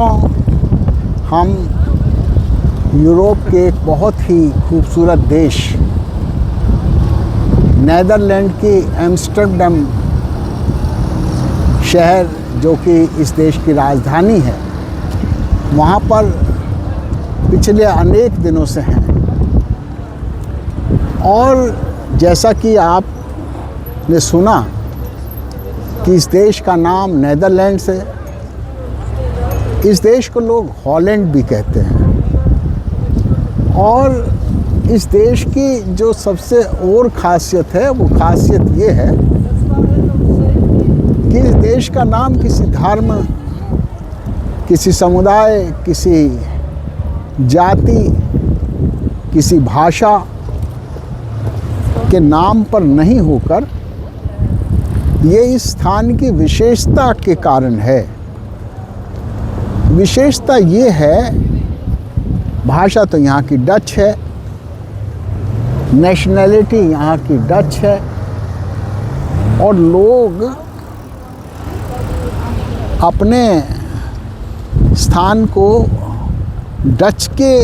दोस्तों, हम यूरोप के एक बहुत ही खूबसूरत देश नीदरलैंड की एम्स्टर्डम शहर, जो कि इस देश की राजधानी है, वहाँ पर पिछले अनेक दिनों से हैं। और जैसा कि आपने सुना कि इस देश का नाम नीदरलैंड्स है। इस देश को लोग हॉलैंड भी कहते हैं। और इस देश की जो सबसे और ख़ासियत है, वो ख़ासियत ये है कि इस देश का नाम किसी धर्म, किसी समुदाय, किसी जाति, किसी भाषा के नाम पर नहीं होकर ये इस स्थान की विशेषता के कारण है। विशेषता ये है, भाषा तो यहाँ की डच है, नेशनैलिटी यहाँ की डच है, और लोग अपने स्थान को डच के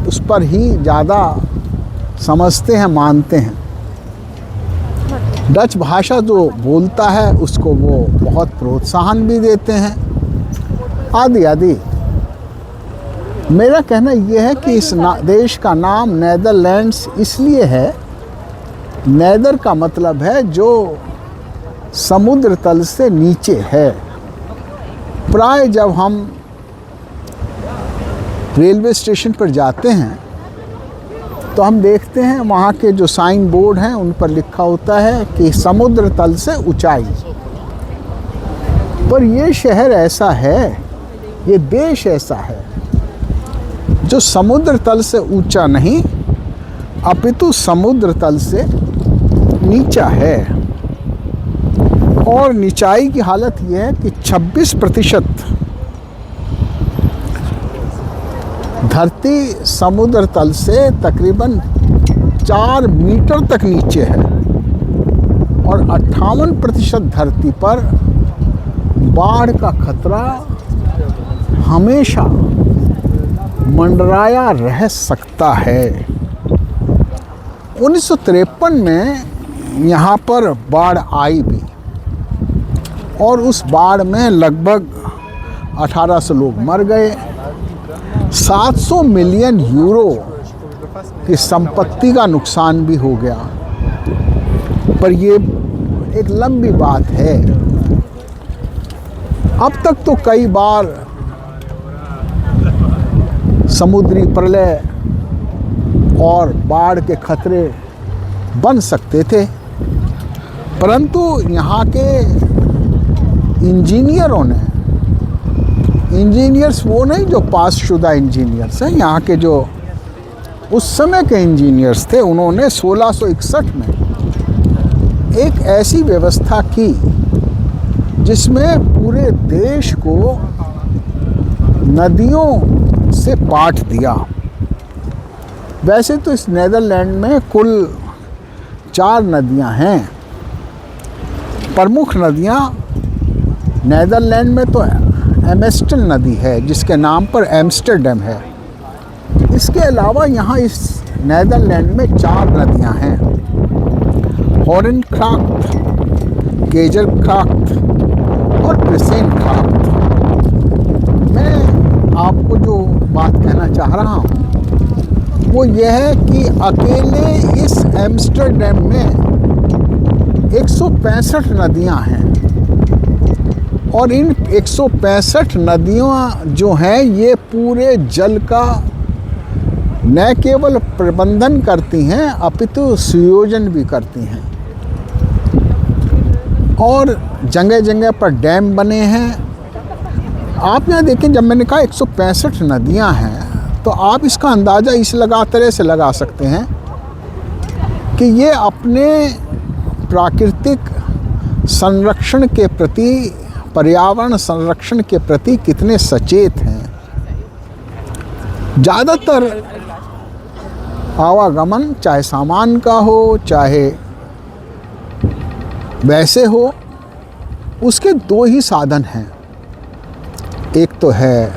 उस पर ही ज़्यादा समझते हैं, मानते हैं। डच भाषा जो बोलता है उसको वो बहुत प्रोत्साहन भी देते हैं, आदि आदि। मेरा कहना यह है कि इस देश का नाम नीदरलैंड्स इसलिए है, नीदर का मतलब है जो समुद्र तल से नीचे है। प्राय जब हम रेलवे स्टेशन पर जाते हैं तो हम देखते हैं वहाँ के जो साइन बोर्ड हैं उन पर लिखा होता है कि समुद्र तल से ऊंचाई। पर ये शहर ऐसा है, ये देश ऐसा है जो समुद्र तल से ऊंचा नहीं, अपितु समुद्र तल से नीचा है। और नीचाई की हालत यह है कि 26% धरती समुद्र तल से तकरीबन 4 मीटर तक नीचे है, और 58% धरती पर बाढ़ का खतरा हमेशा मंडराया रह सकता है। 1953 में यहाँ पर बाढ़ आई भी, और उस बाढ़ में लगभग 1800 लोग मर गए। 700 मिलियन यूरो की संपत्ति का नुकसान भी हो गया। पर ये एक लंबी बात है। अब तक तो कई बार समुद्री प्रलय और बाढ़ के खतरे बन सकते थे, परंतु यहाँ के इंजीनियरों ने, इंजीनियर्स वो नहीं जो पासशुदा इंजीनियर्स हैं, यहाँ के जो उस समय के इंजीनियर्स थे, उन्होंने 1661 में एक ऐसी व्यवस्था की जिसमें पूरे देश को नदियों से पाट दिया। वैसे तो इस नीदरलैंड में कुल 4 नदियाँ हैं। प्रमुख नदियाँ नीदरलैंड में तो एम्स्टल नदी है, जिसके नाम पर एम्स्टर्डम है। इसके अलावा यहाँ इस नीदरलैंड में 4 नदियाँ हैं, हॉरेनक्राफ्ट, केजरक्राफ्ट और प्रिसेनक्राफ्ट। मैं आपको जो बात कहना चाह रहा हूँ वो यह है कि अकेले इस एम्स्टर्डम में 165 नदियाँ हैं, और इन 165 नदियाँ जो हैं ये पूरे जल का न केवल प्रबंधन करती हैं अपितु सुयोजन भी करती हैं। और जगह जगह पर डैम बने हैं। आप यहाँ देखें, जब मैंने कहा 165 नदियाँ हैं, तो आप इसका अंदाज़ा इस तरह से लगा सकते हैं कि ये अपने प्राकृतिक संरक्षण के प्रति, पर्यावरण संरक्षण के प्रति कितने सचेत हैं। ज़्यादातर आवागमन चाहे सामान का हो चाहे वैसे हो, उसके 2 ही साधन हैं। एक तो है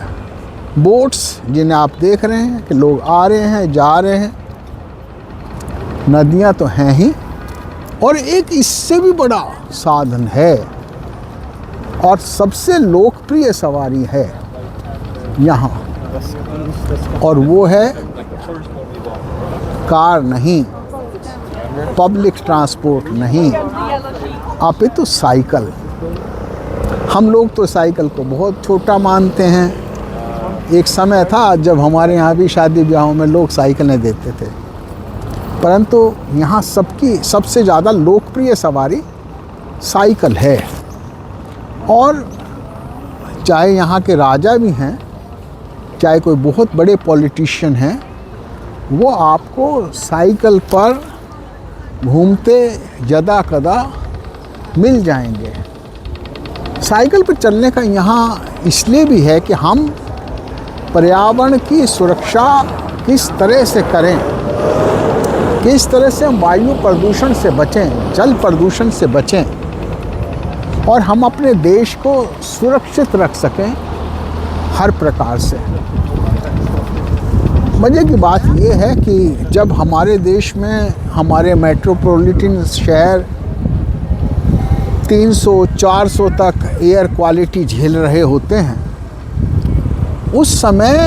बोट्स जिन्हें आप देख रहे हैं कि लोग आ रहे हैं जा रहे हैं, नदियां तो हैं ही, और एक इससे भी बड़ा साधन है और सबसे लोकप्रिय सवारी है यहाँ, और वो है कार नहीं, पब्लिक ट्रांसपोर्ट नहीं, अपितु साइकिल। हम लोग तो साइकिल को बहुत छोटा मानते हैं। एक समय था जब हमारे यहाँ भी शादी ब्याहों में लोग साइकिलें देते थे, परंतु यहाँ सबकी सबसे ज़्यादा लोकप्रिय सवारी साइकिल है। और चाहे यहाँ के राजा भी हैं, चाहे कोई बहुत बड़े पॉलिटिशियन हैं, वो आपको साइकिल पर घूमते यदा कदा मिल जाएंगे। साइकिल पर चलने का यहाँ इसलिए भी है कि हम पर्यावरण की सुरक्षा किस तरह से करें, किस तरह से हम वायु प्रदूषण से बचें, जल प्रदूषण से बचें, और हम अपने देश को सुरक्षित रख सकें हर प्रकार से। मज़े की बात ये है कि जब हमारे देश में हमारे मेट्रोपॉलिटन शहर 300-400 तक एयर क्वालिटी झेल रहे होते हैं, उस समय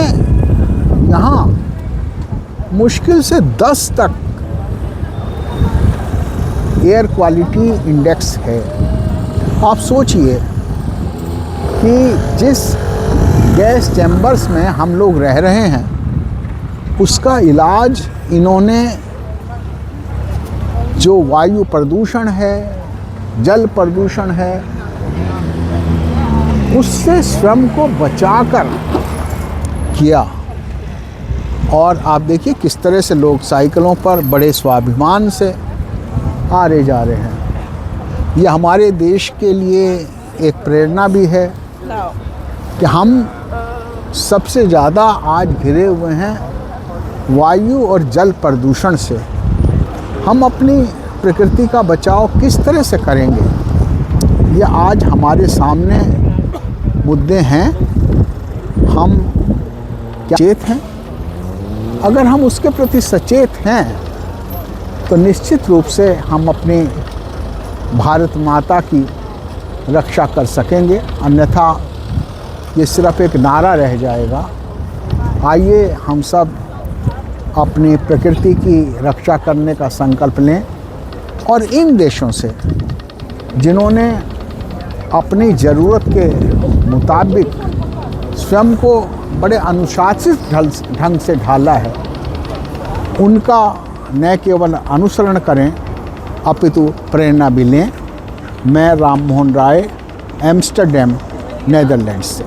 यहाँ मुश्किल से 10 तक एयर क्वालिटी इंडेक्स है। आप सोचिए कि जिस गैस चैम्बर्स में हम लोग रह रहे हैं, उसका इलाज इन्होंने जो वायु प्रदूषण है, जल प्रदूषण है, उससे स्वयं को बचाकर किया। और आप देखिए किस तरह से लोग साइकिलों पर बड़े स्वाभिमान से आ रहे जा रहे हैं। ये हमारे देश के लिए एक प्रेरणा भी है कि हम सबसे ज़्यादा आज घिरे हुए हैं वायु और जल प्रदूषण से। हम अपनी प्रकृति का बचाव किस तरह से करेंगे, ये आज हमारे सामने मुद्दे हैं। हम क्या सचेत हैं? अगर हम उसके प्रति सचेत हैं तो निश्चित रूप से हम अपनी भारत माता की रक्षा कर सकेंगे, अन्यथा ये सिर्फ एक नारा रह जाएगा। आइए हम सब अपनी प्रकृति की रक्षा करने का संकल्प लें, और इन देशों से जिन्होंने अपनी ज़रूरत के मुताबिक स्वयं को बड़े अनुशासित ढंग से ढाला है, उनका न केवल अनुसरण करें अपितु प्रेरणा भी लें। मैं राम मोहन राय, एम्स्टर्डम, नीदरलैंड्स से।